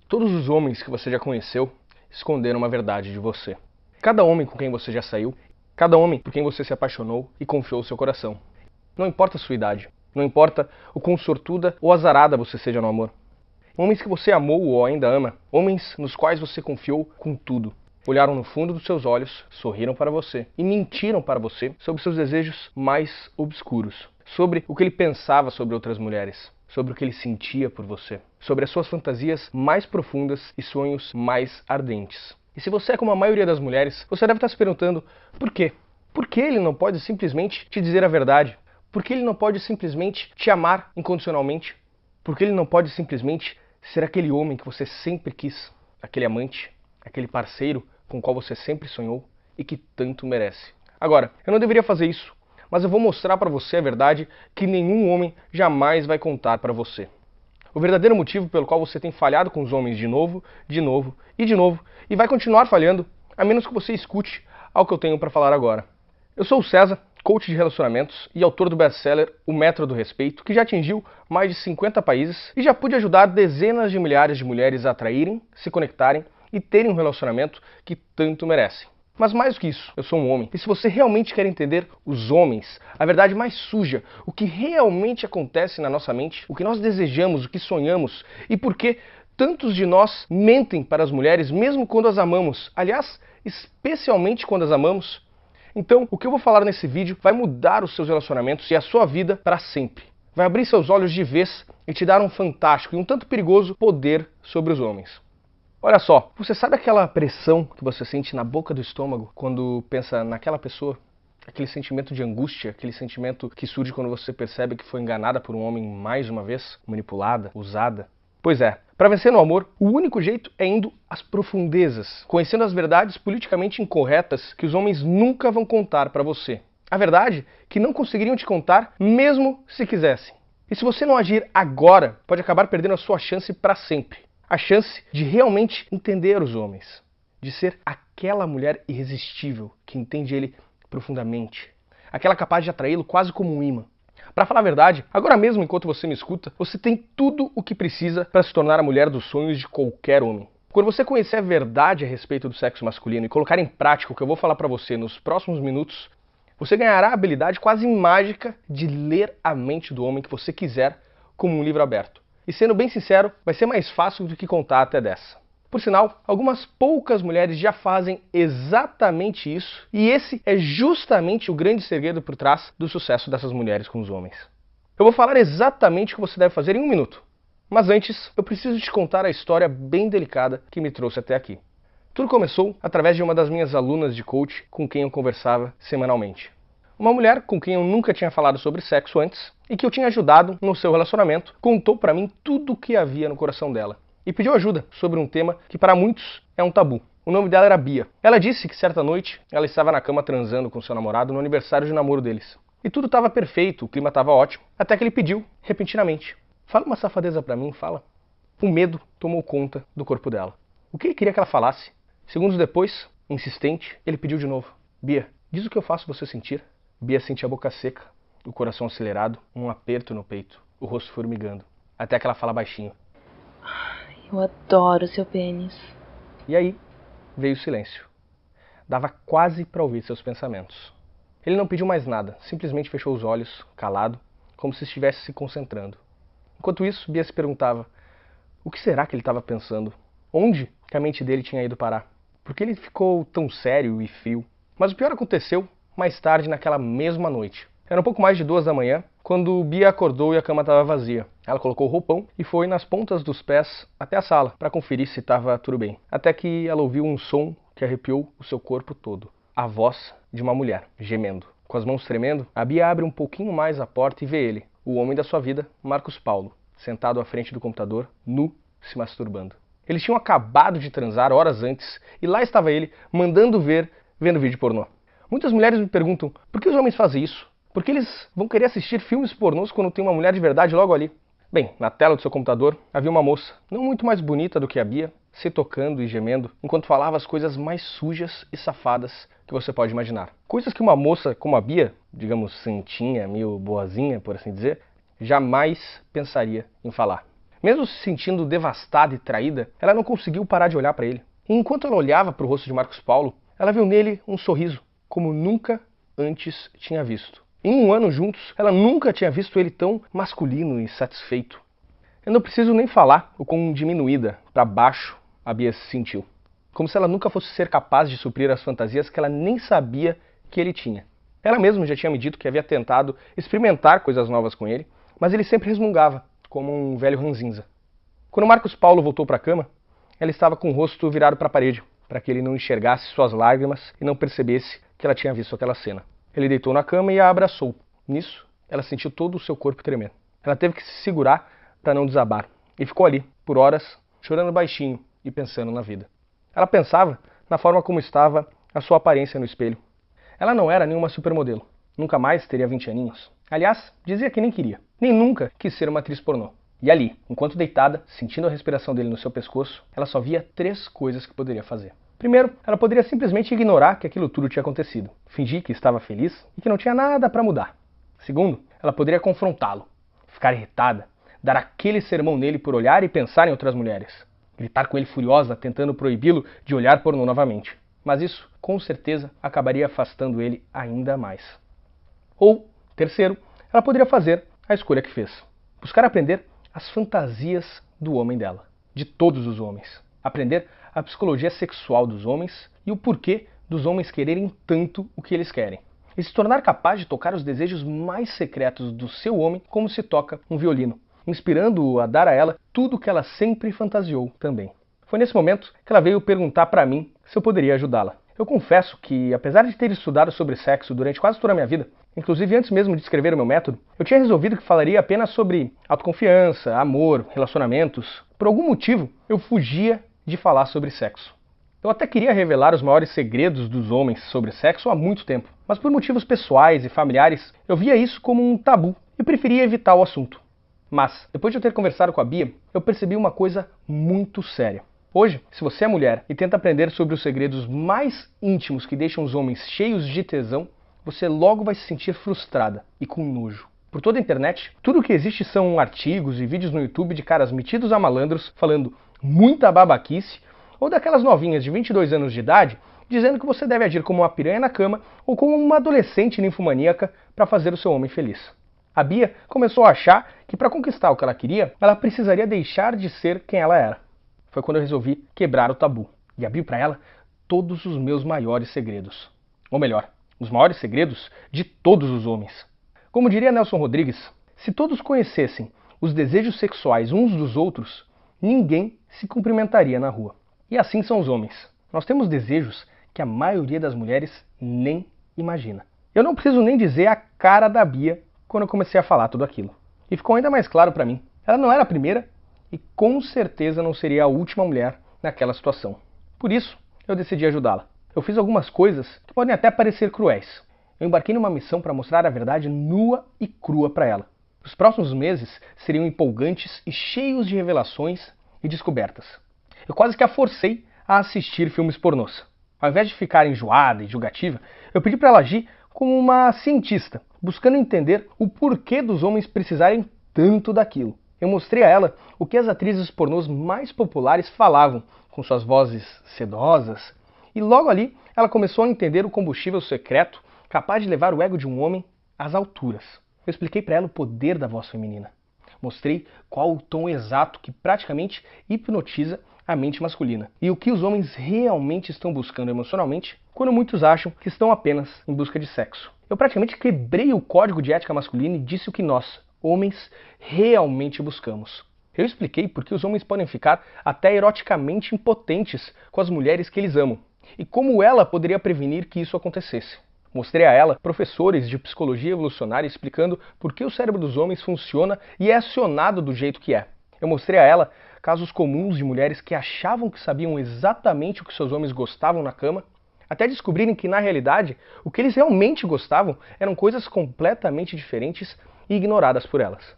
Todos os homens que você já conheceu esconderam uma verdade de você. Cada homem com quem você já saiu, cada homem por quem você se apaixonou e confiou o seu coração. Não importa a sua idade, não importa o quão sortuda ou azarada você seja no amor. Homens que você amou ou ainda ama, homens nos quais você confiou com tudo. Olharam no fundo dos seus olhos, sorriram para você e mentiram para você sobre seus desejos mais obscuros, sobre o que ele pensava sobre outras mulheres, sobre o que ele sentia por você, sobre as suas fantasias mais profundas e sonhos mais ardentes. E se você é como a maioria das mulheres, você deve estar se perguntando por quê? Por que ele não pode simplesmente te dizer a verdade? Por que ele não pode simplesmente te amar incondicionalmente? Por que ele não pode simplesmente ser aquele homem que você sempre quis, aquele amante, aquele parceiro com o qual você sempre sonhou e que tanto merece? Agora, eu não deveria fazer isso, mas eu vou mostrar para você a verdade que nenhum homem jamais vai contar para você. O verdadeiro motivo pelo qual você tem falhado com os homens de novo e vai continuar falhando, a menos que você escute ao que eu tenho para falar agora. Eu sou o César, coach de relacionamentos e autor do best-seller O Método do Respeito, que já atingiu mais de 50 países e já pude ajudar dezenas de milhares de mulheres a atraírem, se conectarem e terem um relacionamento que tanto merecem. Mas mais do que isso, eu sou um homem. E se você realmente quer entender os homens, a verdade mais suja, o que realmente acontece na nossa mente, o que nós desejamos, o que sonhamos e por que tantos de nós mentem para as mulheres mesmo quando as amamos, aliás, especialmente quando as amamos, então o que eu vou falar nesse vídeo vai mudar os seus relacionamentos e a sua vida para sempre. Vai abrir seus olhos de vez e te dar um fantástico e um tanto perigoso poder sobre os homens. Olha só, você sabe aquela pressão que você sente na boca do estômago quando pensa naquela pessoa? Aquele sentimento de angústia, aquele sentimento que surge quando você percebe que foi enganada por um homem mais uma vez, manipulada, usada? Pois é, para vencer no amor, o único jeito é indo às profundezas, conhecendo as verdades politicamente incorretas que os homens nunca vão contar para você. A verdade que não conseguiriam te contar mesmo se quisessem. E se você não agir agora, pode acabar perdendo a sua chance para sempre. A chance de realmente entender os homens, de ser aquela mulher irresistível que entende ele profundamente, aquela capaz de atraí-lo quase como um imã. Para falar a verdade, agora mesmo enquanto você me escuta, você tem tudo o que precisa para se tornar a mulher dos sonhos de qualquer homem. Quando você conhecer a verdade a respeito do sexo masculino e colocar em prática o que eu vou falar para você nos próximos minutos, você ganhará a habilidade quase mágica de ler a mente do homem que você quiser como um livro aberto. E sendo bem sincero, vai ser mais fácil do que contar até dessa. Por sinal, algumas poucas mulheres já fazem exatamente isso, e esse é justamente o grande segredo por trás do sucesso dessas mulheres com os homens. Eu vou falar exatamente o que você deve fazer em um minuto, mas antes eu preciso te contar a história bem delicada que me trouxe até aqui. Tudo começou através de uma das minhas alunas de coach com quem eu conversava semanalmente. Uma mulher com quem eu nunca tinha falado sobre sexo antes e que eu tinha ajudado no seu relacionamento, contou para mim tudo o que havia no coração dela e pediu ajuda sobre um tema que para muitos é um tabu. O nome dela era Bia. Ela disse que certa noite ela estava na cama transando com seu namorado no aniversário de namoro deles. E tudo estava perfeito, o clima estava ótimo, até que ele pediu, repentinamente: "Fala uma safadeza para mim, fala." O medo tomou conta do corpo dela. O que ele queria que ela falasse? Segundos depois, insistente, ele pediu de novo: "Bia, diz o que eu faço você sentir." Bia sentia a boca seca, o coração acelerado, um aperto no peito, o rosto formigando, até que ela fala baixinho: "Eu adoro seu pênis." E aí veio o silêncio. Dava quase para ouvir seus pensamentos. Ele não pediu mais nada, simplesmente fechou os olhos, calado, como se estivesse se concentrando. Enquanto isso, Bia se perguntava: o que será que ele estava pensando? Onde que a mente dele tinha ido parar? Por que ele ficou tão sério e frio? Mas o pior aconteceu mais tarde naquela mesma noite. Era um pouco mais de 2 da manhã, quando Bia acordou e a cama estava vazia. Ela colocou o roupão e foi nas pontas dos pés até a sala para conferir se estava tudo bem. Até que ela ouviu um som que arrepiou o seu corpo todo. A voz de uma mulher, gemendo. Com as mãos tremendo, a Bia abre um pouquinho mais a porta e vê ele, o homem da sua vida, Marcos Paulo, sentado à frente do computador, nu, se masturbando. Eles tinham acabado de transar horas antes e lá estava ele, mandando ver, vendo vídeo pornô. Muitas mulheres me perguntam: por que os homens fazem isso? Por que eles vão querer assistir filmes pornôs quando tem uma mulher de verdade logo ali? Bem, na tela do seu computador havia uma moça, não muito mais bonita do que a Bia, se tocando e gemendo, enquanto falava as coisas mais sujas e safadas que você pode imaginar. Coisas que uma moça como a Bia, digamos santinha, meio boazinha, por assim dizer, jamais pensaria em falar. Mesmo se sentindo devastada e traída, ela não conseguiu parar de olhar para ele. E enquanto ela olhava para o rosto de Marcos Paulo, ela viu nele um sorriso, como nunca antes tinha visto. Em um ano juntos, ela nunca tinha visto ele tão masculino e satisfeito. Eu não preciso nem falar o quão diminuída, para baixo, a Bia se sentiu. Como se ela nunca fosse ser capaz de suprir as fantasias que ela nem sabia que ele tinha. Ela mesma já tinha me dito que havia tentado experimentar coisas novas com ele, mas ele sempre resmungava, como um velho ranzinza. Quando Marcos Paulo voltou para a cama, ela estava com o rosto virado para a parede, para que ele não enxergasse suas lágrimas e não percebesse que ela tinha visto aquela cena. Ele deitou na cama e a abraçou. Nisso, ela sentiu todo o seu corpo tremer. Ela teve que se segurar para não desabar, e ficou ali, por horas, chorando baixinho e pensando na vida. Ela pensava na forma como estava a sua aparência no espelho. Ela não era nenhuma supermodelo, nunca mais teria 20 aninhos. Aliás, dizia que nem queria, nem nunca quis ser uma atriz pornô. E ali, enquanto deitada, sentindo a respiração dele no seu pescoço, ela só via 3 coisas que poderia fazer. Primeiro, ela poderia simplesmente ignorar que aquilo tudo tinha acontecido, fingir que estava feliz e que não tinha nada para mudar. Segundo, ela poderia confrontá-lo, ficar irritada, dar aquele sermão nele por olhar e pensar em outras mulheres, gritar com ele furiosa, tentando proibi-lo de olhar pornô novamente. Mas isso, com certeza, acabaria afastando ele ainda mais. Ou, terceiro, ela poderia fazer a escolha que fez. Buscar aprender as fantasias do homem dela, de todos os homens. Aprender a psicologia sexual dos homens e o porquê dos homens quererem tanto o que eles querem. E se tornar capaz de tocar os desejos mais secretos do seu homem como se toca um violino, inspirando-o a dar a ela tudo o que ela sempre fantasiou também. Foi nesse momento que ela veio perguntar para mim se eu poderia ajudá-la. Eu confesso que, apesar de ter estudado sobre sexo durante quase toda a minha vida, inclusive antes mesmo de escrever o meu método, eu tinha resolvido que falaria apenas sobre autoconfiança, amor, relacionamentos. Por algum motivo, eu fugia de falar sobre sexo. Eu até queria revelar os maiores segredos dos homens sobre sexo há muito tempo, mas por motivos pessoais e familiares, eu via isso como um tabu e preferia evitar o assunto. Mas, depois de eu ter conversado com a Bia, eu percebi uma coisa muito séria. Hoje, se você é mulher e tenta aprender sobre os segredos mais íntimos que deixam os homens cheios de tesão, você logo vai se sentir frustrada e com nojo. Por toda a internet, tudo o que existe são artigos e vídeos no YouTube de caras metidos a malandros falando muita babaquice, ou daquelas novinhas de 22 anos de idade dizendo que você deve agir como uma piranha na cama ou como uma adolescente ninfomaníaca para fazer o seu homem feliz. A Bia começou a achar que para conquistar o que ela queria, ela precisaria deixar de ser quem ela era. Foi quando eu resolvi quebrar o tabu e abrir para ela todos os meus maiores segredos. Ou melhor, os maiores segredos de todos os homens. Como diria Nelson Rodrigues, se todos conhecessem os desejos sexuais uns dos outros, ninguém se cumprimentaria na rua. E assim são os homens. Nós temos desejos que a maioria das mulheres nem imagina. Eu não preciso nem dizer a cara da Bia quando eu comecei a falar tudo aquilo. E ficou ainda mais claro para mim. Ela não era a primeira e com certeza não seria a última mulher naquela situação. Por isso, eu decidi ajudá-la. Eu fiz algumas coisas que podem até parecer cruéis. Eu embarquei numa missão para mostrar a verdade nua e crua para ela. Os próximos meses seriam empolgantes e cheios de revelações e descobertas. Eu quase que a forcei a assistir filmes pornôs. Ao invés de ficar enjoada e julgativa, eu pedi para ela agir como uma cientista, buscando entender o porquê dos homens precisarem tanto daquilo. Eu mostrei a ela o que as atrizes pornôs mais populares falavam, com suas vozes sedosas, e logo ali ela começou a entender o combustível secreto capaz de levar o ego de um homem às alturas. Eu expliquei para ela o poder da voz feminina. Mostrei qual o tom exato que praticamente hipnotiza a mente masculina e o que os homens realmente estão buscando emocionalmente quando muitos acham que estão apenas em busca de sexo. Eu praticamente quebrei o código de ética masculina e disse o que nós, homens, realmente buscamos. Eu expliquei por que os homens podem ficar até eroticamente impotentes com as mulheres que eles amam e como ela poderia prevenir que isso acontecesse. Mostrei a ela professores de psicologia evolucionária explicando por que o cérebro dos homens funciona e é acionado do jeito que é. Eu mostrei a ela casos comuns de mulheres que achavam que sabiam exatamente o que seus homens gostavam na cama, até descobrirem que na realidade o que eles realmente gostavam eram coisas completamente diferentes e ignoradas por elas.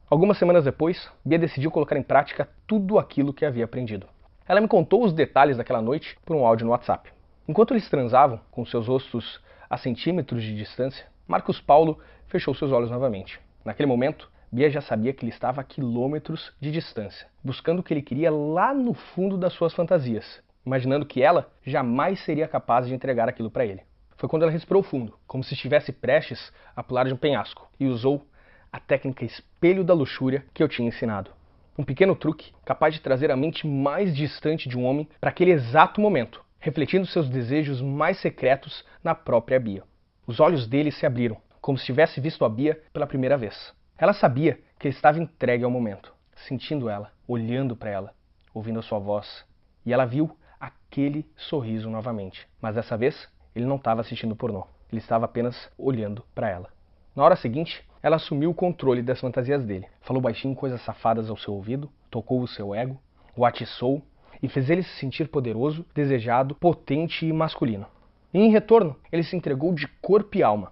Algumas semanas depois, Bia decidiu colocar em prática tudo aquilo que havia aprendido. Ela me contou os detalhes daquela noite por um áudio no WhatsApp. Enquanto eles transavam, com seus rostos a centímetros de distância, Marcos Paulo fechou seus olhos novamente. Naquele momento, Bia já sabia que ele estava a quilômetros de distância, buscando o que ele queria lá no fundo das suas fantasias, imaginando que ela jamais seria capaz de entregar aquilo para ele. Foi quando ela respirou fundo, como se estivesse prestes a pular de um penhasco, e usou a técnica espelho da luxúria que eu tinha ensinado. Um pequeno truque capaz de trazer a mente mais distante de um homem para aquele exato momento, refletindo seus desejos mais secretos na própria Bia. Os olhos dele se abriram, como se tivesse visto a Bia pela primeira vez. Ela sabia que ele estava entregue ao momento, sentindo ela, olhando para ela, ouvindo a sua voz. E ela viu aquele sorriso novamente. Mas dessa vez, ele não estava assistindo pornô. Ele estava apenas olhando para ela. Na hora seguinte, ela assumiu o controle das fantasias dele. Falou baixinho coisas safadas ao seu ouvido, tocou o seu ego, o atiçou e fez ele se sentir poderoso, desejado, potente e masculino. E em retorno, ele se entregou de corpo e alma.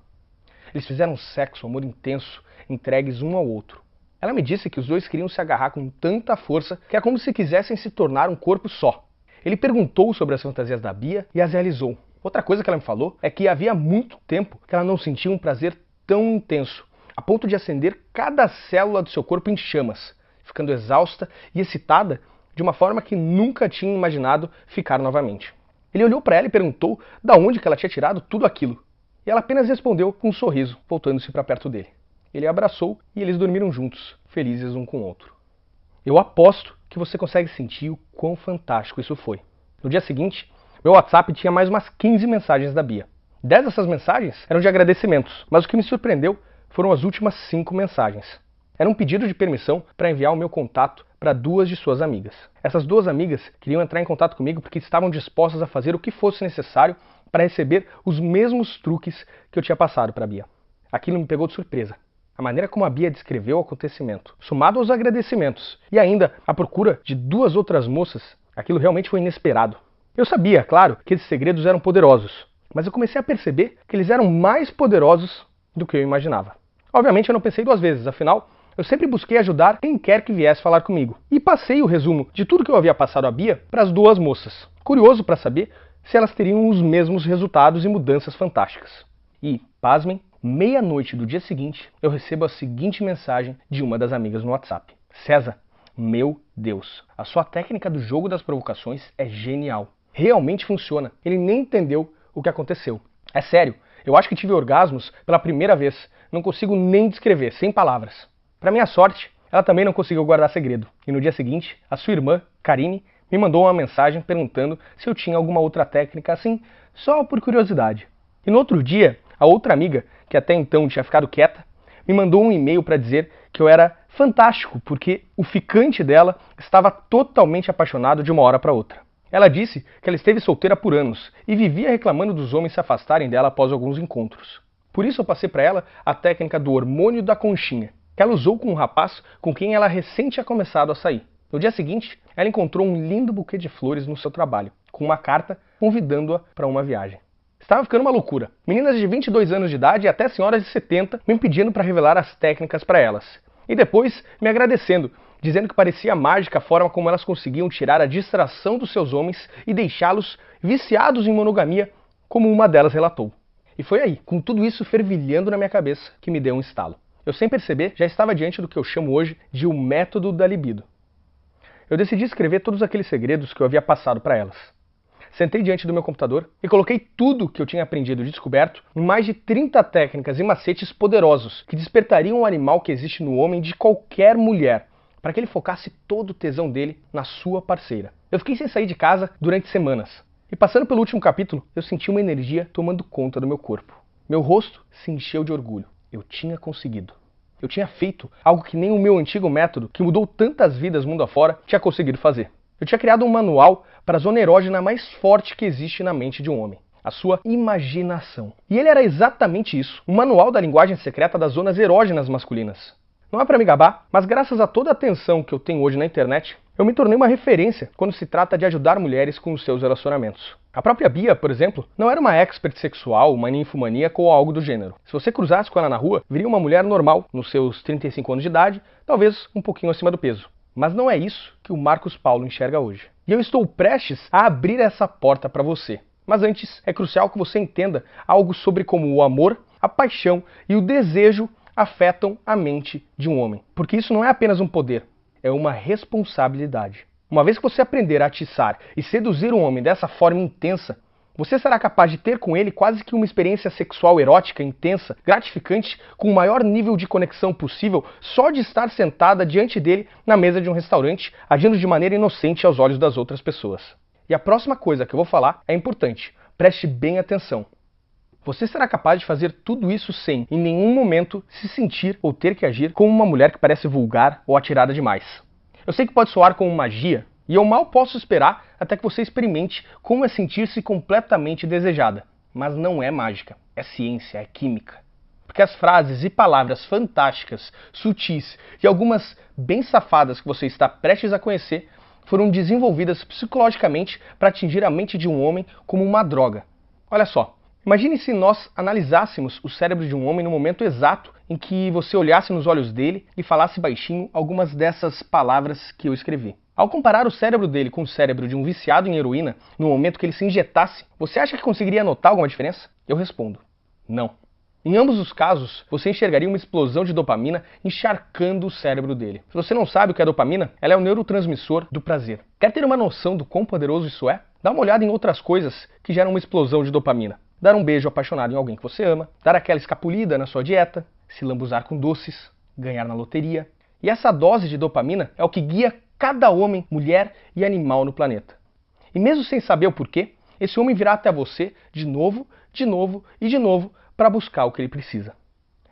Eles fizeram sexo, amor intenso, entregues um ao outro. Ela me disse que os dois queriam se agarrar com tanta força que é como se quisessem se tornar um corpo só. Ele perguntou sobre as fantasias da Bia e as realizou. Outra coisa que ela me falou é que havia muito tempo que ela não sentia um prazer tão intenso, a ponto de acender cada célula do seu corpo em chamas, ficando exausta e excitada de uma forma que nunca tinha imaginado ficar novamente. Ele olhou para ela e perguntou da onde que ela tinha tirado tudo aquilo. E ela apenas respondeu com um sorriso, voltando-se para perto dele. Ele a abraçou e eles dormiram juntos, felizes um com o outro. Eu aposto que você consegue sentir o quão fantástico isso foi. No dia seguinte, meu WhatsApp tinha mais umas 15 mensagens da Bia. 10 dessas mensagens eram de agradecimentos, mas o que me surpreendeu foram as últimas 5 mensagens. Era um pedido de permissão para enviar o meu contato para 2 de suas amigas. Essas 2 amigas queriam entrar em contato comigo porque estavam dispostas a fazer o que fosse necessário para receber os mesmos truques que eu tinha passado para a Bia. Aquilo me pegou de surpresa. A maneira como a Bia descreveu o acontecimento, somado aos agradecimentos e ainda a procura de 2 outras moças, aquilo realmente foi inesperado. Eu sabia, claro, que esses segredos eram poderosos, mas eu comecei a perceber que eles eram mais poderosos do que eu imaginava. Obviamente eu não pensei 2 vezes, afinal, eu sempre busquei ajudar quem quer que viesse falar comigo. E passei o resumo de tudo que eu havia passado à Bia para as 2 moças, curioso para saber se elas teriam os mesmos resultados e mudanças fantásticas. E, pasmem, meia-noite do dia seguinte, eu recebo a seguinte mensagem de uma das amigas no WhatsApp. César, meu Deus, a sua técnica do jogo das provocações é genial. Realmente funciona. Ele nem entendeu o que aconteceu. É sério, eu acho que tive orgasmos pela primeira vez. Não consigo nem descrever, sem palavras. Para minha sorte, ela também não conseguiu guardar segredo. E no dia seguinte, a sua irmã, Karine, me mandou uma mensagem perguntando se eu tinha alguma outra técnica assim, só por curiosidade. E no outro dia, a outra amiga, que até então tinha ficado quieta, me mandou um e-mail para dizer que eu era fantástico, porque o ficante dela estava totalmente apaixonado de uma hora para outra. Ela disse que ela esteve solteira por anos e vivia reclamando dos homens se afastarem dela após alguns encontros. Por isso eu passei para ela a técnica do hormônio da conchinha, que ela usou com um rapaz com quem ela recém tinha começado a sair. No dia seguinte, ela encontrou um lindo buquê de flores no seu trabalho, com uma carta convidando-a para uma viagem. Estava ficando uma loucura. Meninas de 22 anos de idade e até senhoras de 70 me pedindo para revelar as técnicas para elas. E depois me agradecendo, dizendo que parecia mágica a forma como elas conseguiam tirar a distração dos seus homens e deixá-los viciados em monogamia, como uma delas relatou. E foi aí, com tudo isso fervilhando na minha cabeça, que me deu um estalo. Eu, sem perceber, já estava diante do que eu chamo hoje de o método da libido. Eu decidi escrever todos aqueles segredos que eu havia passado para elas. Sentei diante do meu computador e coloquei tudo que eu tinha aprendido e descoberto em mais de 30 técnicas e macetes poderosos que despertariam o animal que existe no homem de qualquer mulher, para que ele focasse todo o tesão dele na sua parceira. Eu fiquei sem sair de casa durante semanas. E passando pelo último capítulo, eu senti uma energia tomando conta do meu corpo. Meu rosto se encheu de orgulho. Eu tinha conseguido. Eu tinha feito algo que nem o meu antigo método, que mudou tantas vidas mundo afora, tinha conseguido fazer. Eu tinha criado um manual para a zona erógena mais forte que existe na mente de um homem. A sua imaginação. E ele era exatamente isso. Um manual da linguagem secreta das zonas erógenas masculinas. Não é para me gabar, mas graças a toda a atenção que eu tenho hoje na internet, eu me tornei uma referência quando se trata de ajudar mulheres com os seus relacionamentos. A própria Bia, por exemplo, não era uma expert sexual, uma ninfomaníaca ou algo do gênero. Se você cruzasse com ela na rua, viria uma mulher normal, nos seus 35 anos de idade, talvez um pouquinho acima do peso. Mas não é isso que o Marcos Paulo enxerga hoje. E eu estou prestes a abrir essa porta para você. Mas antes, é crucial que você entenda algo sobre como o amor, a paixão e o desejo afetam a mente de um homem. Porque isso não é apenas um poder, é uma responsabilidade. Uma vez que você aprender a atiçar e seduzir um homem dessa forma intensa, você será capaz de ter com ele quase que uma experiência sexual erótica, intensa, gratificante, com o maior nível de conexão possível, só de estar sentada diante dele na mesa de um restaurante, agindo de maneira inocente aos olhos das outras pessoas. E a próxima coisa que eu vou falar é importante. Preste bem atenção. Você será capaz de fazer tudo isso sem, em nenhum momento, se sentir ou ter que agir como uma mulher que parece vulgar ou atirada demais. Eu sei que pode soar como magia, e eu mal posso esperar até que você experimente como é sentir-se completamente desejada. Mas não é mágica, é ciência, é química. Porque as frases e palavras fantásticas, sutis e algumas bem safadas que você está prestes a conhecer foram desenvolvidas psicologicamente para atingir a mente de um homem como uma droga. Olha só, imagine se nós analisássemos o cérebro de um homem no momento exato em que você olhasse nos olhos dele e falasse baixinho algumas dessas palavras que eu escrevi. Ao comparar o cérebro dele com o cérebro de um viciado em heroína, no momento que ele se injetasse, você acha que conseguiria notar alguma diferença? Eu respondo, não. Em ambos os casos, você enxergaria uma explosão de dopamina encharcando o cérebro dele. Se você não sabe o que é dopamina, ela é o neurotransmissor do prazer. Quer ter uma noção do quão poderoso isso é? Dá uma olhada em outras coisas que geram uma explosão de dopamina. Dar um beijo apaixonado em alguém que você ama, dar aquela escapulida na sua dieta, se lambuzar com doces, ganhar na loteria. E essa dose de dopamina é o que guia cada homem, mulher e animal no planeta. E mesmo sem saber o porquê, esse homem virá até você de novo e de novo para buscar o que ele precisa.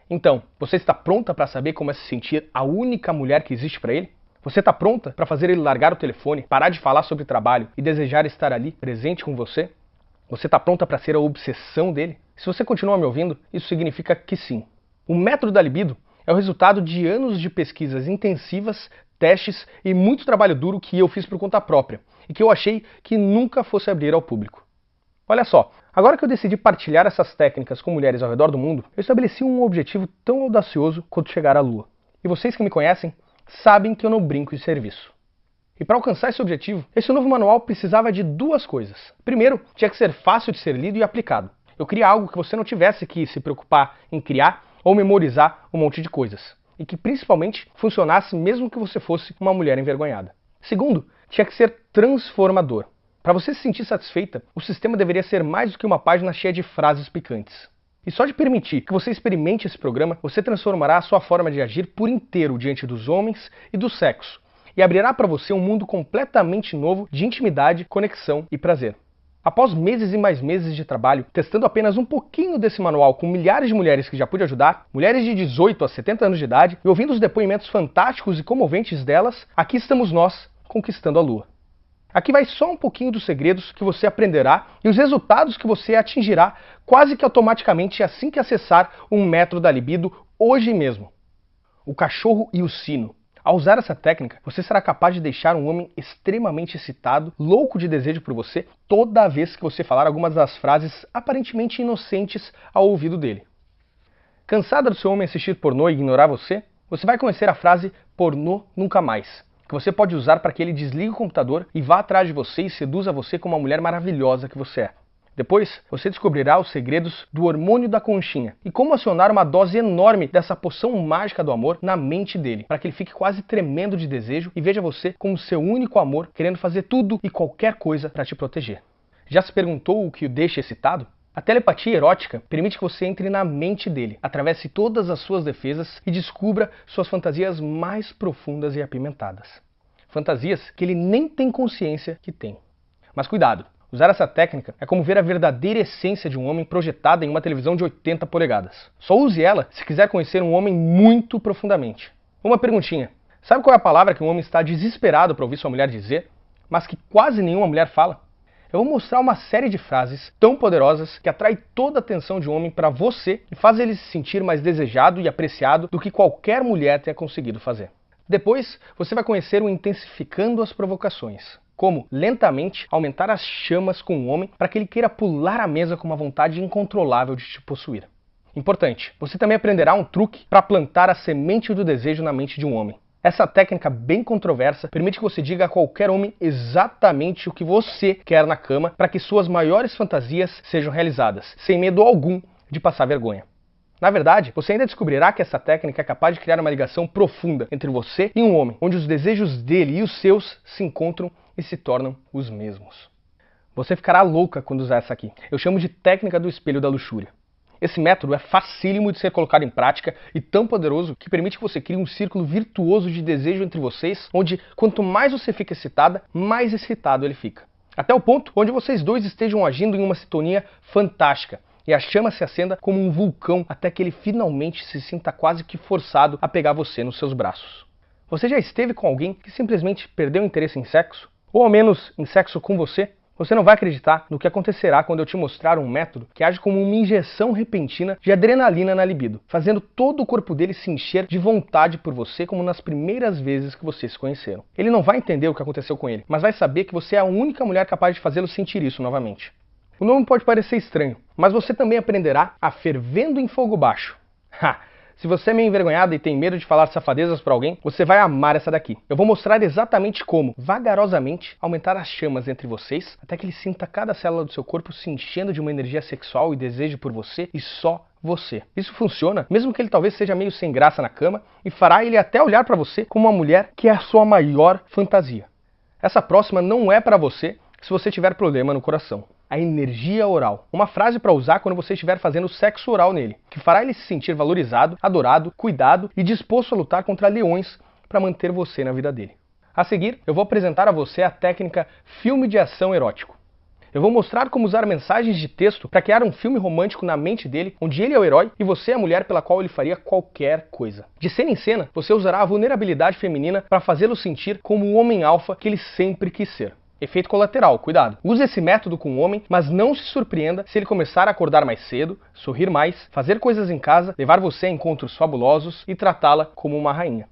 Então, você está pronta para saber como é se sentir a única mulher que existe para ele? Você está pronta para fazer ele largar o telefone, parar de falar sobre trabalho e desejar estar ali, presente com você? Você está pronta para ser a obsessão dele? Se você continua me ouvindo, isso significa que sim. O método da libido é o resultado de anos de pesquisas intensivas, testes e muito trabalho duro que eu fiz por conta própria e que eu achei que nunca fosse abrir ao público. Olha só, agora que eu decidi partilhar essas técnicas com mulheres ao redor do mundo, eu estabeleci um objetivo tão audacioso quanto chegar à Lua. E vocês que me conhecem sabem que eu não brinco em serviço. E para alcançar esse objetivo, esse novo manual precisava de duas coisas. Primeiro, tinha que ser fácil de ser lido e aplicado. Eu queria algo que você não tivesse que se preocupar em criar ou memorizar um monte de coisas. E que principalmente funcionasse mesmo que você fosse uma mulher envergonhada. Segundo, tinha que ser transformador. Para você se sentir satisfeita, o sistema deveria ser mais do que uma página cheia de frases picantes. E só de permitir que você experimente esse programa, você transformará a sua forma de agir por inteiro diante dos homens e do sexo. E abrirá para você um mundo completamente novo de intimidade, conexão e prazer. Após meses e mais meses de trabalho, testando apenas um pouquinho desse manual com milhares de mulheres que já pude ajudar, mulheres de 18 a 70 anos de idade, e ouvindo os depoimentos fantásticos e comoventes delas, aqui estamos nós, conquistando a Lua. Aqui vai só um pouquinho dos segredos que você aprenderá e os resultados que você atingirá quase que automaticamente assim que acessar um método da libido hoje mesmo. O cachorro e o sino. Ao usar essa técnica, você será capaz de deixar um homem extremamente excitado, louco de desejo por você, toda vez que você falar algumas das frases aparentemente inocentes ao ouvido dele. Cansada do seu homem assistir pornô e ignorar você? Você vai conhecer a frase pornô nunca mais, que você pode usar para que ele desligue o computador e vá atrás de você e seduza você como a mulher maravilhosa que você é. Depois, você descobrirá os segredos do hormônio da conchinha e como acionar uma dose enorme dessa poção mágica do amor na mente dele, para que ele fique quase tremendo de desejo e veja você como seu único amor, querendo fazer tudo e qualquer coisa para te proteger. Já se perguntou o que o deixa excitado? A telepatia erótica permite que você entre na mente dele, atravesse todas as suas defesas e descubra suas fantasias mais profundas e apimentadas. Fantasias que ele nem tem consciência que tem. Mas cuidado! Usar essa técnica é como ver a verdadeira essência de um homem projetada em uma televisão de 80 polegadas. Só use ela se quiser conhecer um homem muito profundamente. Uma perguntinha. Sabe qual é a palavra que um homem está desesperado para ouvir sua mulher dizer, mas que quase nenhuma mulher fala? Eu vou mostrar uma série de frases tão poderosas que atrai toda a atenção de um homem para você e faz ele se sentir mais desejado e apreciado do que qualquer mulher tenha conseguido fazer. Depois, você vai conhecer o intensificando as provocações. Como, lentamente, aumentar as chamas com o homem para que ele queira pular a mesa com uma vontade incontrolável de te possuir. Importante, você também aprenderá um truque para plantar a semente do desejo na mente de um homem. Essa técnica bem controversa permite que você diga a qualquer homem exatamente o que você quer na cama para que suas maiores fantasias sejam realizadas, sem medo algum de passar vergonha. Na verdade, você ainda descobrirá que essa técnica é capaz de criar uma ligação profunda entre você e um homem, onde os desejos dele e os seus se encontram e se tornam os mesmos. Você ficará louca quando usar essa aqui. Eu chamo de técnica do espelho da luxúria. Esse método é facílimo de ser colocado em prática e tão poderoso que permite que você crie um círculo virtuoso de desejo entre vocês, onde quanto mais você fica excitada, mais excitado ele fica. Até o ponto onde vocês dois estejam agindo em uma sintonia fantástica e a chama se acenda como um vulcão até que ele finalmente se sinta quase que forçado a pegar você nos seus braços. Você já esteve com alguém que simplesmente perdeu interesse em sexo? Ou ao menos em sexo com você? Você não vai acreditar no que acontecerá quando eu te mostrar um método que age como uma injeção repentina de adrenalina na libido, fazendo todo o corpo dele se encher de vontade por você como nas primeiras vezes que vocês se conheceram. Ele não vai entender o que aconteceu com ele, mas vai saber que você é a única mulher capaz de fazê-lo sentir isso novamente. O nome pode parecer estranho, mas você também aprenderá a fervendo em fogo baixo. Se você é meio envergonhada e tem medo de falar safadezas para alguém, você vai amar essa daqui. Eu vou mostrar exatamente como, vagarosamente, aumentar as chamas entre vocês, até que ele sinta cada célula do seu corpo se enchendo de uma energia sexual e desejo por você e só você. Isso funciona, mesmo que ele talvez seja meio sem graça na cama, e fará ele até olhar para você como uma mulher que é a sua maior fantasia. Essa próxima não é para você se você tiver problema no coração. A energia oral. Uma frase para usar quando você estiver fazendo sexo oral nele, que fará ele se sentir valorizado, adorado, cuidado e disposto a lutar contra leões para manter você na vida dele. A seguir, eu vou apresentar a você a técnica filme de ação erótico. Eu vou mostrar como usar mensagens de texto para criar um filme romântico na mente dele, onde ele é o herói e você é a mulher pela qual ele faria qualquer coisa. De cena em cena, você usará a vulnerabilidade feminina para fazê-lo sentir como o homem alfa que ele sempre quis ser. Efeito colateral, cuidado. Use esse método com o homem, mas não se surpreenda se ele começar a acordar mais cedo, sorrir mais, fazer coisas em casa, levar você a encontros fabulosos e tratá-la como uma rainha.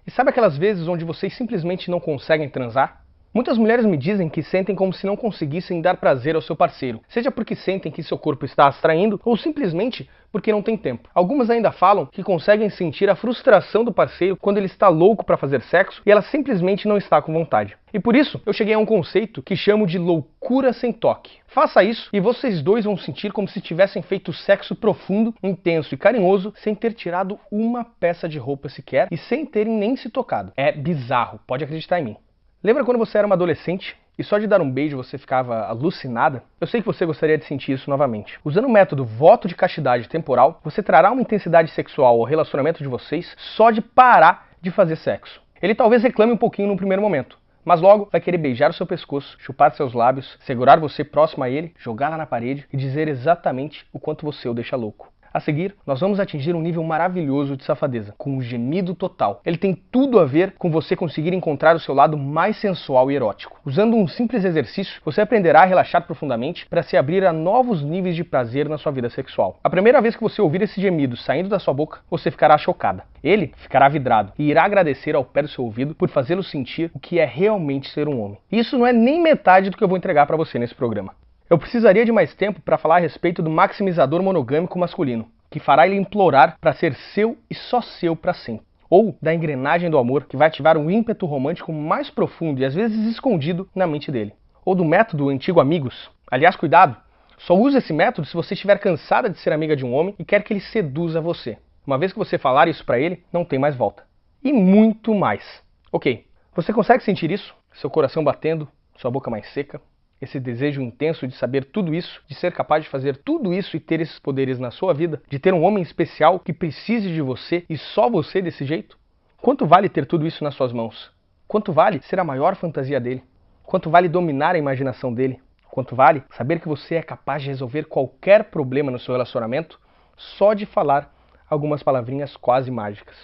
E sabe aquelas vezes onde vocês simplesmente não conseguem transar? Muitas mulheres me dizem que sentem como se não conseguissem dar prazer ao seu parceiro, seja porque sentem que seu corpo está as traindo ou simplesmente porque não tem tempo. Algumas ainda falam que conseguem sentir a frustração do parceiro quando ele está louco para fazer sexo e ela simplesmente não está com vontade. E por isso eu cheguei a um conceito que chamo de loucura sem toque. Faça isso e vocês dois vão sentir como se tivessem feito sexo profundo, intenso e carinhoso sem ter tirado uma peça de roupa sequer e sem terem nem se tocado. É bizarro, pode acreditar em mim. Lembra quando você era uma adolescente e só de dar um beijo você ficava alucinada? Eu sei que você gostaria de sentir isso novamente. Usando o método voto de castidade temporal, você trará uma intensidade sexual ao relacionamento de vocês só de parar de fazer sexo. Ele talvez reclame um pouquinho no primeiro momento, mas logo vai querer beijar o seu pescoço, chupar seus lábios, segurar você próximo a ele, jogá-la na parede e dizer exatamente o quanto você o deixa louco. A seguir, nós vamos atingir um nível maravilhoso de safadeza, com um gemido total. Ele tem tudo a ver com você conseguir encontrar o seu lado mais sensual e erótico. Usando um simples exercício, você aprenderá a relaxar profundamente para se abrir a novos níveis de prazer na sua vida sexual. A primeira vez que você ouvir esse gemido saindo da sua boca, você ficará chocada. Ele ficará vidrado e irá agradecer ao pé do seu ouvido por fazê-lo sentir o que é realmente ser um homem. Isso não é nem metade do que eu vou entregar para você nesse programa. Eu precisaria de mais tempo para falar a respeito do maximizador monogâmico masculino, que fará ele implorar para ser seu e só seu para sempre. Ou da engrenagem do amor, que vai ativar um ímpeto romântico mais profundo e às vezes escondido na mente dele. Ou do método antigo amigos. Aliás, cuidado, só use esse método se você estiver cansada de ser amiga de um homem e quer que ele seduza você. Uma vez que você falar isso para ele, não tem mais volta. E muito mais. Ok, você consegue sentir isso? Seu coração batendo, sua boca mais seca? Esse desejo intenso de saber tudo isso, de ser capaz de fazer tudo isso e ter esses poderes na sua vida, de ter um homem especial que precise de você e só você desse jeito? Quanto vale ter tudo isso nas suas mãos? Quanto vale ser a maior fantasia dele? Quanto vale dominar a imaginação dele? Quanto vale saber que você é capaz de resolver qualquer problema no seu relacionamento só de falar algumas palavrinhas quase mágicas?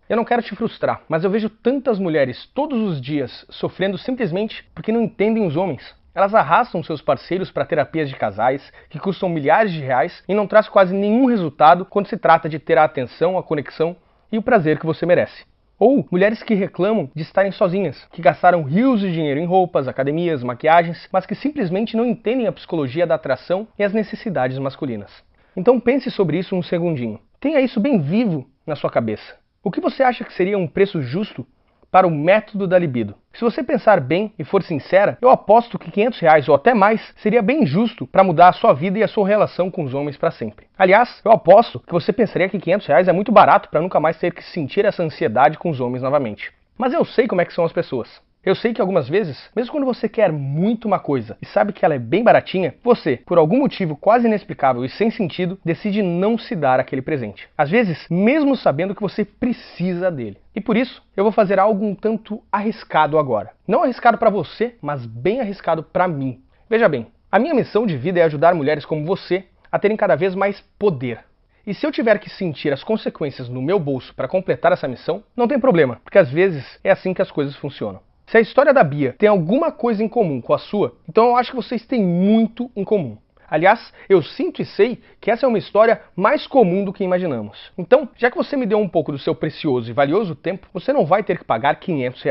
Eu não quero te frustrar, mas eu vejo tantas mulheres todos os dias sofrendo simplesmente porque não entendem os homens. Elas arrastam seus parceiros para terapias de casais, que custam milhares de reais e não traz quase nenhum resultado quando se trata de ter a atenção, a conexão e o prazer que você merece. Ou mulheres que reclamam de estarem sozinhas, que gastaram rios de dinheiro em roupas, academias, maquiagens, mas que simplesmente não entendem a psicologia da atração e as necessidades masculinas. Então pense sobre isso um segundinho. Tenha isso bem vivo na sua cabeça. O que você acha que seria um preço justo para o método da libido. Se você pensar bem e for sincera, eu aposto que R$ 500 ou até mais seria bem justo para mudar a sua vida e a sua relação com os homens para sempre. Aliás, eu aposto que você pensaria que R$ 500 é muito barato para nunca mais ter que sentir essa ansiedade com os homens novamente. Mas eu sei como é que são as pessoas. Eu sei que algumas vezes, mesmo quando você quer muito uma coisa e sabe que ela é bem baratinha, você, por algum motivo quase inexplicável e sem sentido, decide não se dar aquele presente. Às vezes, mesmo sabendo que você precisa dele. E por isso, eu vou fazer algo um tanto arriscado agora. Não arriscado para você, mas bem arriscado para mim. Veja bem, a minha missão de vida é ajudar mulheres como você a terem cada vez mais poder. E se eu tiver que sentir as consequências no meu bolso para completar essa missão, não tem problema, porque às vezes é assim que as coisas funcionam. Se a história da Bia tem alguma coisa em comum com a sua, então eu acho que vocês têm muito em comum. Aliás, eu sinto e sei que essa é uma história mais comum do que imaginamos. Então, já que você me deu um pouco do seu precioso e valioso tempo, você não vai ter que pagar R$ 500.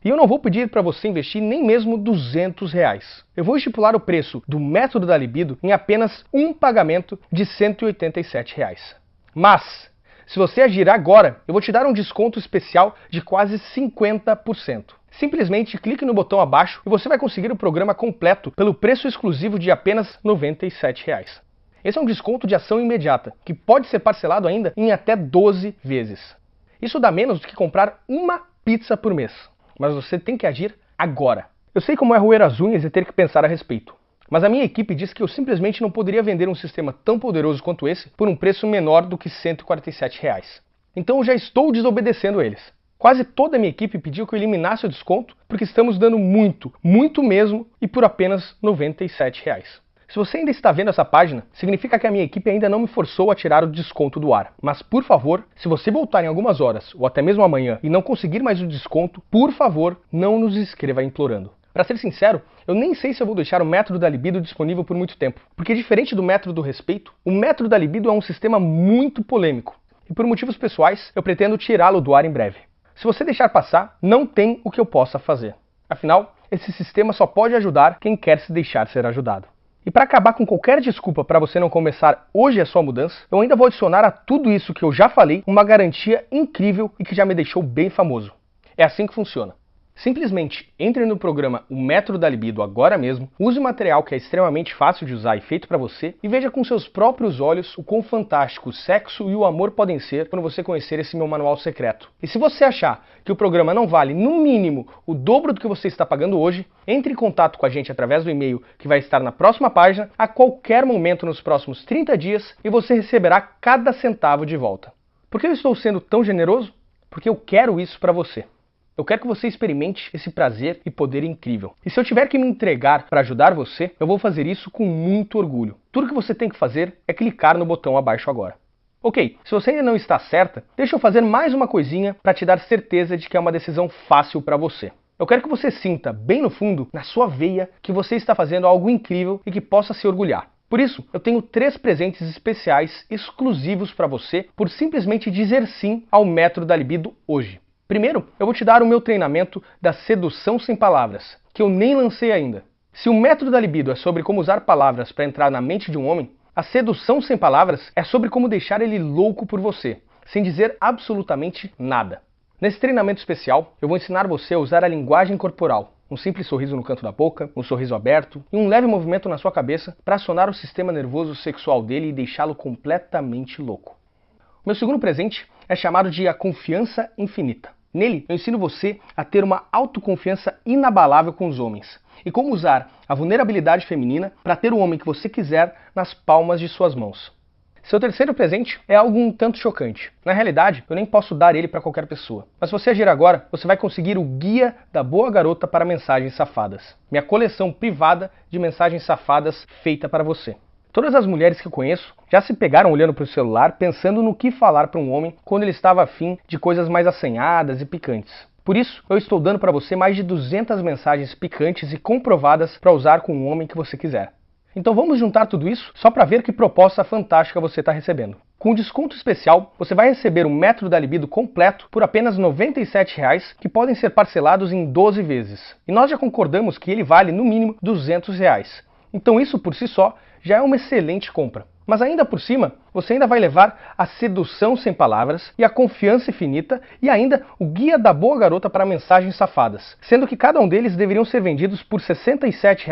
E eu não vou pedir para você investir nem mesmo R$ 200. Eu vou estipular o preço do método da libido em apenas um pagamento de R$ 187. Mas, se você agir agora, eu vou te dar um desconto especial de quase 50%. Simplesmente clique no botão abaixo e você vai conseguir o programa completo pelo preço exclusivo de apenas R$ 97. Esse é um desconto de ação imediata, que pode ser parcelado ainda em até 12 vezes. Isso dá menos do que comprar uma pizza por mês, mas você tem que agir agora. Eu sei como é roer as unhas e ter que pensar a respeito, mas a minha equipe disse que eu simplesmente não poderia vender um sistema tão poderoso quanto esse por um preço menor do que R$ 147. Então eu já estou desobedecendo eles. Quase toda a minha equipe pediu que eu eliminasse o desconto, porque estamos dando muito, muito mesmo, e por apenas R$ 97. Se você ainda está vendo essa página, significa que a minha equipe ainda não me forçou a tirar o desconto do ar. Mas, por favor, se você voltar em algumas horas, ou até mesmo amanhã, e não conseguir mais o desconto, por favor, não nos escreva implorando. Para ser sincero, eu nem sei se eu vou deixar o método da libido disponível por muito tempo, porque diferente do método do respeito, o método da libido é um sistema muito polêmico, e por motivos pessoais, eu pretendo tirá-lo do ar em breve. Se você deixar passar, não tem o que eu possa fazer. Afinal, esse sistema só pode ajudar quem quer se deixar ser ajudado. E para acabar com qualquer desculpa para você não começar hoje a sua mudança, eu ainda vou adicionar a tudo isso que eu já falei uma garantia incrível e que já me deixou bem famoso. É assim que funciona. Simplesmente entre no programa O Método da Libido agora mesmo, use o material que é extremamente fácil de usar e feito para você e veja com seus próprios olhos o quão fantástico o sexo e o amor podem ser quando você conhecer esse meu manual secreto. E se você achar que o programa não vale no mínimo o dobro do que você está pagando hoje, entre em contato com a gente através do e-mail que vai estar na próxima página a qualquer momento nos próximos 30 dias e você receberá cada centavo de volta. Por que eu estou sendo tão generoso? Porque eu quero isso para você. Eu quero que você experimente esse prazer e poder incrível. E se eu tiver que me entregar para ajudar você, eu vou fazer isso com muito orgulho. Tudo que você tem que fazer é clicar no botão abaixo agora. Ok, se você ainda não está certa, deixa eu fazer mais uma coisinha para te dar certeza de que é uma decisão fácil para você. Eu quero que você sinta, bem no fundo, na sua veia, que você está fazendo algo incrível e que possa se orgulhar. Por isso, eu tenho 3 presentes especiais exclusivos para você por simplesmente dizer sim ao método da libido hoje. Primeiro, eu vou te dar o meu treinamento da sedução sem palavras, que eu nem lancei ainda. Se o método da libido é sobre como usar palavras para entrar na mente de um homem, a sedução sem palavras é sobre como deixar ele louco por você, sem dizer absolutamente nada. Nesse treinamento especial, eu vou ensinar você a usar a linguagem corporal, um simples sorriso no canto da boca, um sorriso aberto e um leve movimento na sua cabeça para acionar o sistema nervoso sexual dele e deixá-lo completamente louco. O meu segundo presente é chamado de a confiança infinita. Nele, eu ensino você a ter uma autoconfiança inabalável com os homens e como usar a vulnerabilidade feminina para ter o homem que você quiser nas palmas de suas mãos. Seu terceiro presente é algo um tanto chocante. Na realidade, eu nem posso dar ele para qualquer pessoa. Mas se você agir agora, você vai conseguir o Guia da Boa Garota para Mensagens Safadas. Minha coleção privada de mensagens safadas feita para você. Todas as mulheres que eu conheço já se pegaram olhando para o celular pensando no que falar para um homem quando ele estava afim de coisas mais assanhadas e picantes. Por isso, eu estou dando para você mais de 200 mensagens picantes e comprovadas para usar com um homem que você quiser. Então vamos juntar tudo isso só para ver que proposta fantástica você está recebendo. Com desconto especial, você vai receber o método da libido completo por apenas R$ 97, que podem ser parcelados em 12 vezes. E nós já concordamos que ele vale no mínimo R$ 200. Então isso por si só já é uma excelente compra. Mas ainda por cima, você ainda vai levar a sedução sem palavras e a confiança infinita e ainda o guia da boa garota para mensagens safadas, sendo que cada um deles deveriam ser vendidos por R$ 67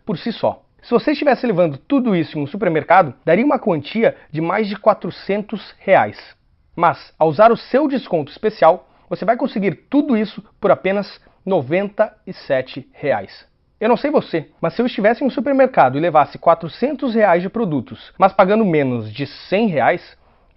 por si só. Se você estivesse levando tudo isso em um supermercado, daria uma quantia de mais de R$ 400. Mas, ao usar o seu desconto especial, você vai conseguir tudo isso por apenas R$ 97. Eu não sei você, mas se eu estivesse em um supermercado e levasse R$ 400 de produtos, mas pagando menos de R$ 100,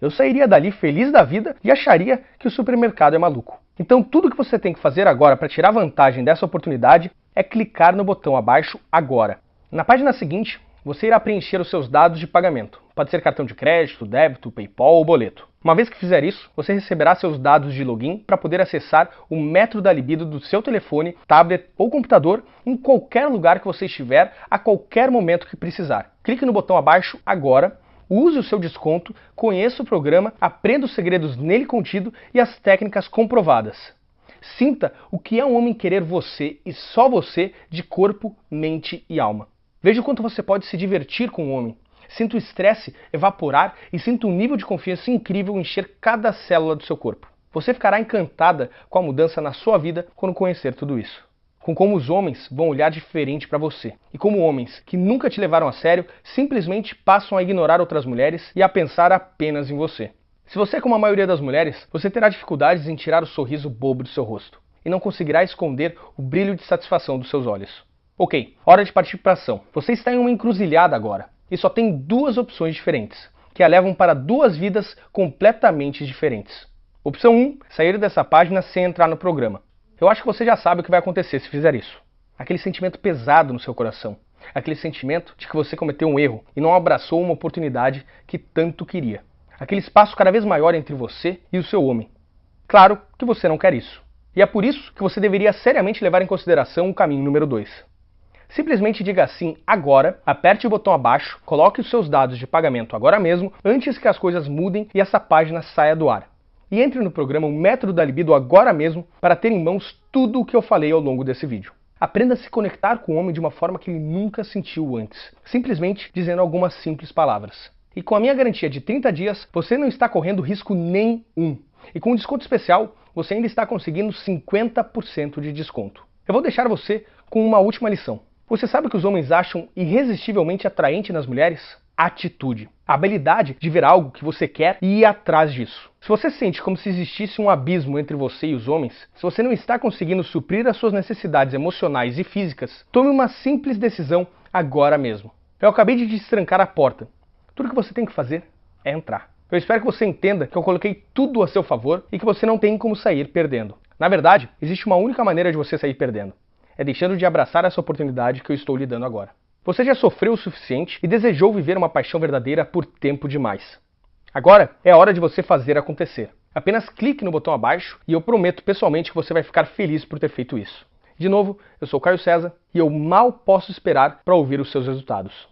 eu sairia dali feliz da vida e acharia que o supermercado é maluco. Então tudo que você tem que fazer agora para tirar vantagem dessa oportunidade é clicar no botão abaixo agora. Na página seguinte, você irá preencher os seus dados de pagamento. Pode ser cartão de crédito, débito, PayPal ou boleto. Uma vez que fizer isso, você receberá seus dados de login para poder acessar o método da libido do seu telefone, tablet ou computador em qualquer lugar que você estiver, a qualquer momento que precisar. Clique no botão abaixo agora, use o seu desconto, conheça o programa, aprenda os segredos nele contido e as técnicas comprovadas. Sinta o que é um homem querer você e só você de corpo, mente e alma. Veja o quanto você pode se divertir com um homem. Sinta o estresse evaporar e sinta um nível de confiança incrível encher cada célula do seu corpo. Você ficará encantada com a mudança na sua vida quando conhecer tudo isso. Com como os homens vão olhar diferente para você. E como homens que nunca te levaram a sério simplesmente passam a ignorar outras mulheres e a pensar apenas em você. Se você é como a maioria das mulheres, você terá dificuldades em tirar o sorriso bobo do seu rosto. E não conseguirá esconder o brilho de satisfação dos seus olhos. Ok, hora de partir para a ação. Você está em uma encruzilhada agora. E só tem duas opções diferentes, que a levam para duas vidas completamente diferentes. Opção 1, sair dessa página sem entrar no programa. Eu acho que você já sabe o que vai acontecer se fizer isso. Aquele sentimento pesado no seu coração. Aquele sentimento de que você cometeu um erro e não abraçou uma oportunidade que tanto queria. Aquele espaço cada vez maior entre você e o seu homem. Claro que você não quer isso. E é por isso que você deveria seriamente levar em consideração o caminho número 2. Simplesmente diga sim agora, aperte o botão abaixo, coloque os seus dados de pagamento agora mesmo, antes que as coisas mudem e essa página saia do ar. E entre no programa O Método da Libido agora mesmo para ter em mãos tudo o que eu falei ao longo desse vídeo. Aprenda a se conectar com o homem de uma forma que ele nunca sentiu antes, simplesmente dizendo algumas simples palavras. E com a minha garantia de 30 dias, você não está correndo risco nenhum. E com um desconto especial, você ainda está conseguindo 50% de desconto. Eu vou deixar você com uma última lição. Você sabe o que os homens acham irresistivelmente atraente nas mulheres? Atitude. A habilidade de ver algo que você quer e ir atrás disso. Se você sente como se existisse um abismo entre você e os homens, se você não está conseguindo suprir as suas necessidades emocionais e físicas, tome uma simples decisão agora mesmo. Eu acabei de destrancar a porta. Tudo que você tem que fazer é entrar. Eu espero que você entenda que eu coloquei tudo a seu favor e que você não tem como sair perdendo. Na verdade, existe uma única maneira de você sair perdendo. É deixando de abraçar essa oportunidade que eu estou lhe dando agora. Você já sofreu o suficiente e desejou viver uma paixão verdadeira por tempo demais. Agora é a hora de você fazer acontecer. Apenas clique no botão abaixo e eu prometo pessoalmente que você vai ficar feliz por ter feito isso. De novo, eu sou Caio César e eu mal posso esperar para ouvir os seus resultados.